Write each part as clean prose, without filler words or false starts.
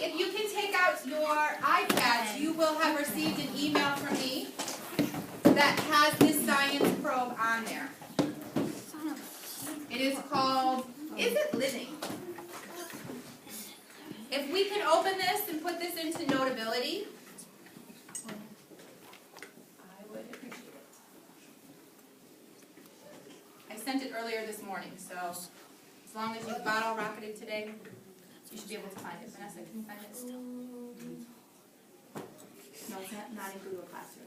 if you can take out your iPads, you will have received an email from me that has this science probe on there. It is called, Is It Living? If we can open this and put this into Notability, I would appreciate it. I sent it earlier this morning, so as long as you've got all rocketed today, you should be able to find it. Vanessa, can you find it still? No, it's not in Google Classroom.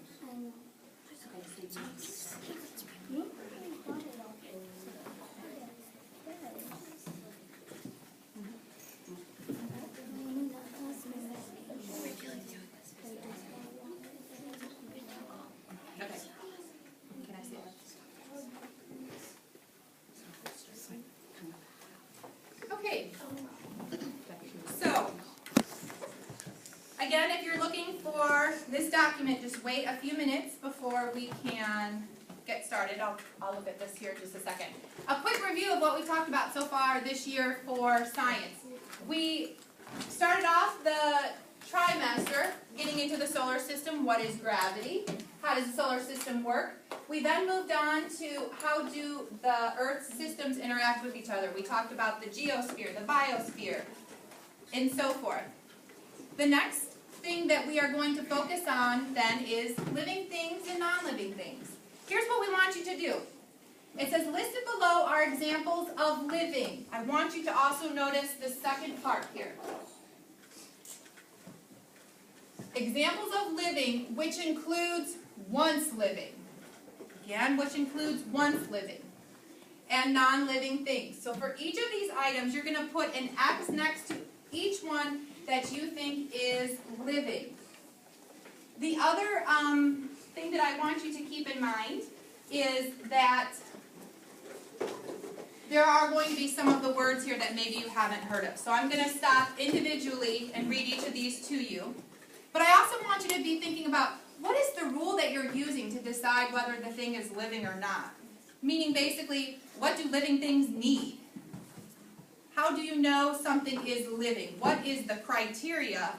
Okay, so okay, so again, if you're looking for this document, just wait a few minutes before we can get started. I'll look at this here in just a second. A quick review of what we've talked about so far this year for science. We started off the trimester getting into the solar system. What is gravity? How does the solar system work? We then moved on to how do the Earth's systems interact with each other. We talked about the geosphere, the biosphere, and so forth. The next thing that we are going to focus on then is living things and non-living things. Here's what we want you to do. It says listed below are examples of living. I want you to also notice the second part here. Examples of living, which includes once living. Again, which includes once living. And non-living things. So for each of these items, you're going to put an X next to each one that you think is living. The other thing that I want you to keep in mind is that there are going to be some of the words here that maybe you haven't heard of. So I'm going to stop individually and read each of these to you. But I also want you to be thinking about what is the rule that you're using to decide whether the thing is living or not. Meaning basically, what do living things need? How do you know something is living? What is the criteria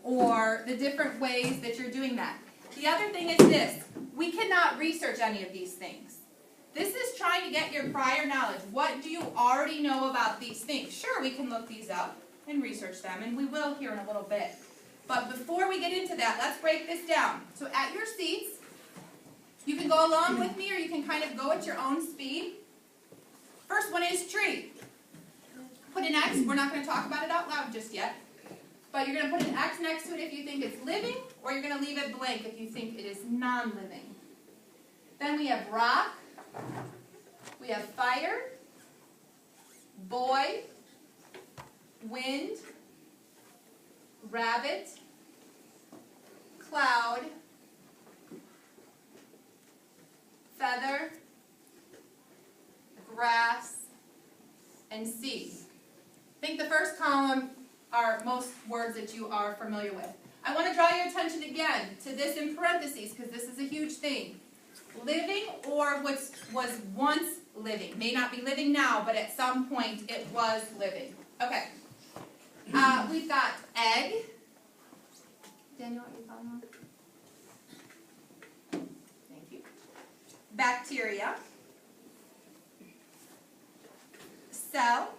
or the different ways that you're doing that? The other thing is this. We cannot research any of these things. This is trying to get your prior knowledge. What do you already know about these things? Sure, we can look these up and research them, and we will here in a little bit. But before we get into that, let's break this down. So at your seats, you can go along with me or you can kind of go at your own speed. First one is tree. Put an X. We're not going to talk about it out loud just yet. But you're going to put an X next to it if you think it's living, or you're going to leave it blank if you think it is non-living. Then we have rock. We have fire, boy, wind, rabbit, cloud, feather, grass, and sea. I think the first column are most words that you are familiar with. I want to draw your attention again to this in parentheses because this is a huge thing. Living or what was once living. May not be living now, but at some point it was living. Okay. We've got egg. Daniel, are you following? Thank you. Bacteria. Cell.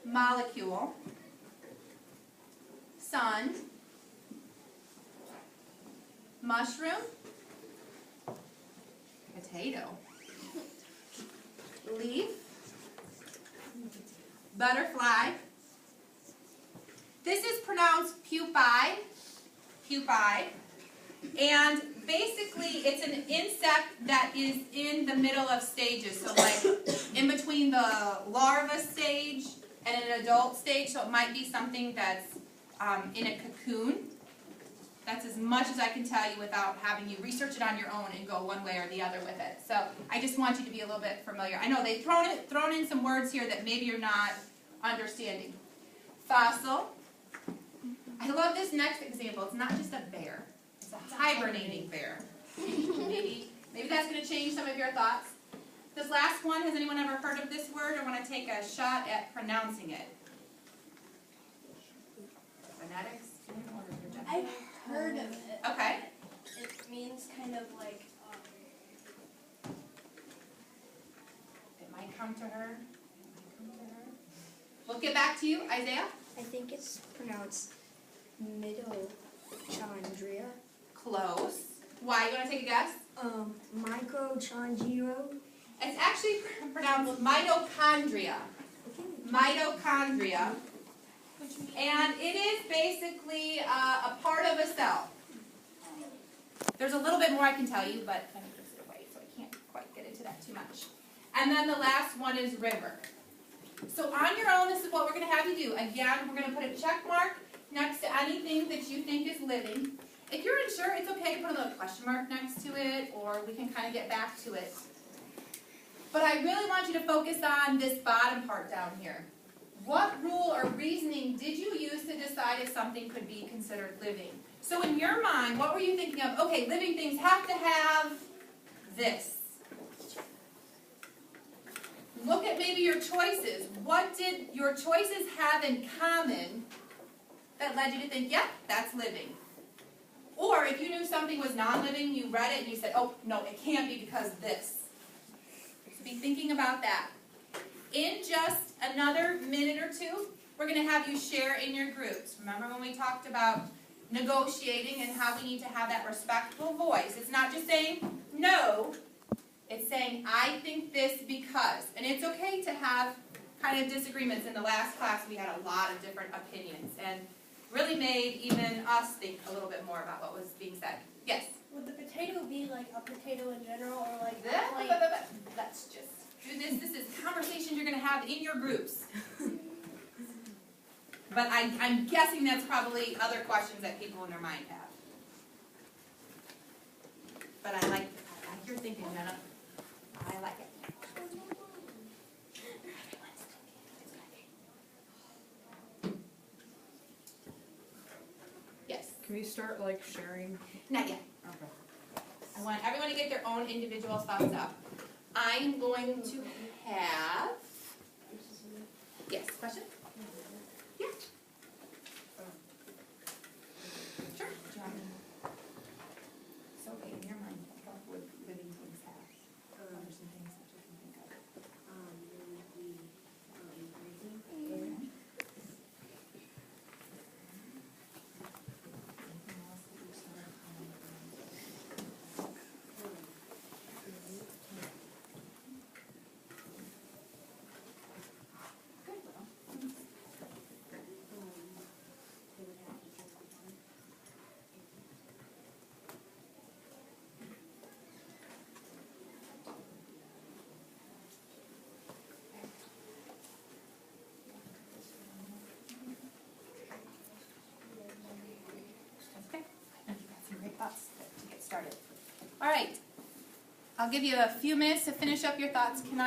Molecule. Sun. Mushroom. Potato. Leaf. Butterfly. This is pronounced pupae. Pupae. And basically it's an insect that is in the middle of stages. So like in between the larva stage and an adult stage. So it might be something that's in a cocoon. That's as much as I can tell you without having you research it on your own and go one way or the other with it. So I just want you to be a little bit familiar. I know they've thrown in some words here that maybe you're not understanding. Fossil. I love this next example. It's not just a bear. It's a hibernating bear. Maybe that's going to change some of your thoughts. This last one, has anyone ever heard of this word or want to take a shot at pronouncing it? Genetics? I've heard of it. Okay. It means kind of like, It might come to her. We'll get back to you, Isaiah. I think it's pronounced mitochondria. Close. Why? You want to take a guess? Microchondria. It's actually pronounced mitochondria. Mitochondria. And it is basically a part of a cell. There's a little bit more I can tell you, but I'm just away, so I can't quite get into that too much. And then the last one is river. So on your own, this is what we're going to have you do. Again, we're going to put a check mark next to anything that you think is living. If you're unsure, it's okay to put a little question mark next to it, or we can kind of get back to it. But I really want you to focus on this bottom part down here. What rule or reasoning did you use to decide if something could be considered living? So in your mind, what were you thinking of? Okay, living things have to have this. Look at maybe your choices. What did your choices have in common that led you to think, yep, that's living? Or if you knew something was non-living, you read it and you said, oh, no, it can't be because this. So be thinking about that. In just another minute or two, we're going to have you share in your groups. Remember when we talked about negotiating and how we need to have that respectful voice? It's not just saying no. It's saying, I think this because. And it's okay to have kind of disagreements. In the last class, we had a lot of different opinions and really made even us think a little bit more about what was being said. Yes? would the potato be like a potato in general, or like Let's just do this. This is conversations you're going to have in your groups. But I'm guessing that's probably other questions that people in their mind have. But I like your thinking, Jenna. I like it. Yes. Can we start like sharing? Not yet. Okay. I want everyone to get their own individual thoughts up. I'm going to have. Yes, question? Yeah. Sure. Do you want me- So, okay, in your mind, what would living things have? What are some things that you can think of? Anything else that you saw? Good, well. That's okay. I think you got some great thoughts to get started. All right. I'll give you a few minutes to finish up your thoughts. Can I